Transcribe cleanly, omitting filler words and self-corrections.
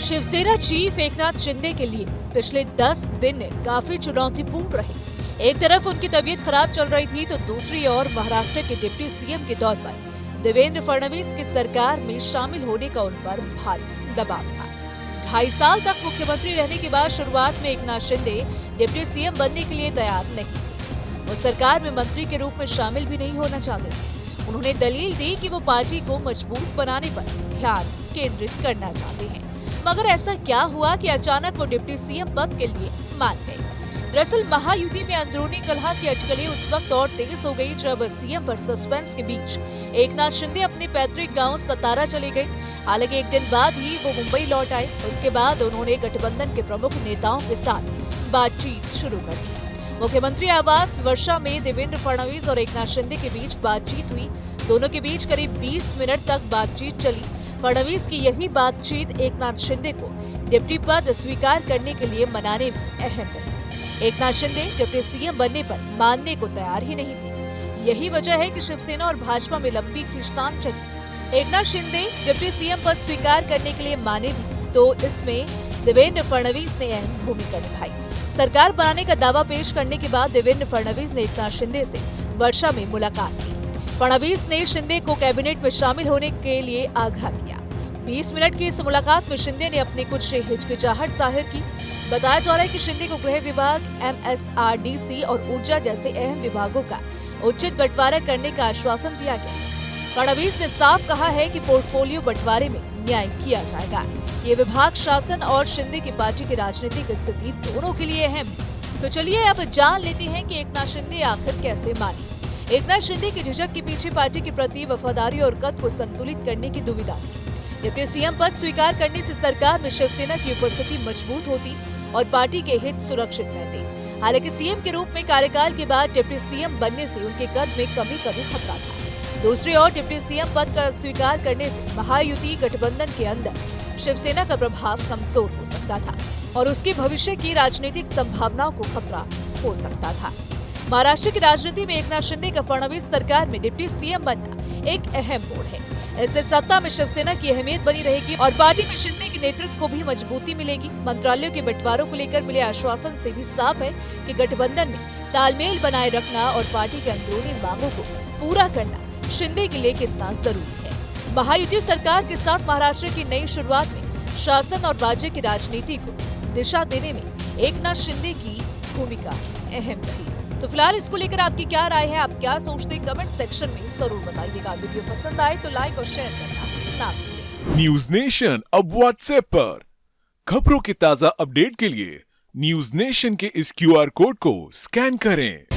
Shiv Sena chief Eknath Shinde के लिए पिछले 10 दिन काफी चुनौतीपूर्ण रहे। एक तरफ उनकी तबीयत खराब चल रही थी तो दूसरी ओर महाराष्ट्र के डिप्टी सीएम के तौर पर देवेंद्र फडणवीस की सरकार में शामिल होने का उन पर भारी दबाव था। 2.5 साल तक मुख्यमंत्री रहने के बाद शुरुआत में एकनाथ शिंदे डिप्टी सीएम बनने के लिए तैयार नहीं थे। वो सरकार में मंत्री के रूप में शामिल भी नहीं होना चाहते थे। उन्होंने दलील दी कि वो पार्टी को मजबूत बनाने पर ध्यान केंद्रित करना चाहते हैं। मगर ऐसा क्या हुआ कि अचानक वो डिप्टी सीएम पद के लिए मान गए। दरअसल महायुति में अंदरूनी कलह की अटकलें उस वक्त और तेज हो गई जब सीएम पर सस्पेंस के बीच एकनाथ शिंदे अपने पैतृक गांव सतारा चले गए। हालांकि एक दिन बाद ही वो मुंबई लौट आए। उसके बाद उन्होंने गठबंधन के प्रमुख नेताओं के साथ बातचीत शुरू कर दी। मुख्यमंत्री आवास वर्षा में देवेंद्र फडणवीस और एकनाथ शिंदे के बीच बातचीत हुई। दोनों के बीच करीब 20 मिनट तक बातचीत चली। फडणवीस की यही बातचीत एकनाथ शिंदे को डिप्टी पद स्वीकार करने के लिए मनाने में अहम रही। एकनाथ शिंदे डिप्टी सीएम बनने पर मानने को तैयार ही नहीं थे। यही वजह है कि शिवसेना और भाजपा में लंबी खींचतान चली। एकनाथ शिंदे डिप्टी सीएम पद स्वीकार करने के लिए माने भी तो इसमें देवेंद्र फडणवीस ने अहम भूमिका निभाई। सरकार बनाने का दावा पेश करने के बाद देवेंद्र फडणवीस ने एकनाथ शिंदे से वर्षा में मुलाकात की। फडणवीस ने शिंदे को कैबिनेट में शामिल होने के लिए आग्रह किया। 20 मिनट की इस मुलाकात में शिंदे ने अपनी कुछ हिचकिचाहट जाहिर की। बताया जा रहा है कि शिंदे को गृह विभाग, MSRDC और ऊर्जा जैसे अहम विभागों का उचित बंटवारा करने का आश्वासन दिया गया। फडणवीस ने साफ कहा है कि पोर्टफोलियो बंटवारे में न्याय किया जाएगा। ये विभाग शासन और शिंदे की पार्टी की राजनीतिक स्थिति दोनों के लिए अहम है। तो चलिए अब जान लेते हैं कि एकनाथ शिंदे आखिर कैसे माने। एकनाथ शिंदे की झिझक के पीछे पार्टी के प्रति वफादारी और कद को संतुलित करने की दुविधा थी। डिप्टी सीएम पद स्वीकार करने से सरकार में शिवसेना की उपस्थिति मजबूत होती और पार्टी के हित सुरक्षित रहते। हालांकि सीएम के रूप में कार्यकाल के बाद डिप्टी सीएम बनने से उनके कद में कभी खतरा था। दूसरी ओर डिप्टी सीएम पद का स्वीकार करने से महायुति गठबंधन के अंदर शिवसेना का प्रभाव कमजोर हो सकता था और उसके भविष्य की राजनीतिक संभावनाओं को खतरा हो सकता था। महाराष्ट्र की राजनीति में एकनाथ शिंदे का फडणवीस सरकार में डिप्टी सीएम बनना एक अहम मोड़ है। इससे सत्ता में शिवसेना की अहमियत बनी रहेगी और पार्टी में शिंदे के नेतृत्व को भी मजबूती मिलेगी। मंत्रालयों के बंटवारों को लेकर मिले आश्वासन से भी साफ है कि गठबंधन में तालमेल बनाए रखना और पार्टी के अंदरूनी मांगों को पूरा करना शिंदे के लिए कितना जरूरी है। महायुति सरकार के साथ महाराष्ट्र की नई शुरुआत में शासन और राज्य की राजनीति को दिशा देने में एकनाथ शिंदे की भूमिका अहम रही। तो फिलहाल इसको लेकर आपकी क्या राय है, आप क्या सोचते हैं, कमेंट सेक्शन में जरूर बताइएगा। वीडियो पसंद आए तो लाइक और शेयर करना ना भूलिए। न्यूज नेशन अब व्हाट्सएप पर खबरों के ताजा अपडेट के लिए न्यूज नेशन के इस QR कोड को स्कैन करें।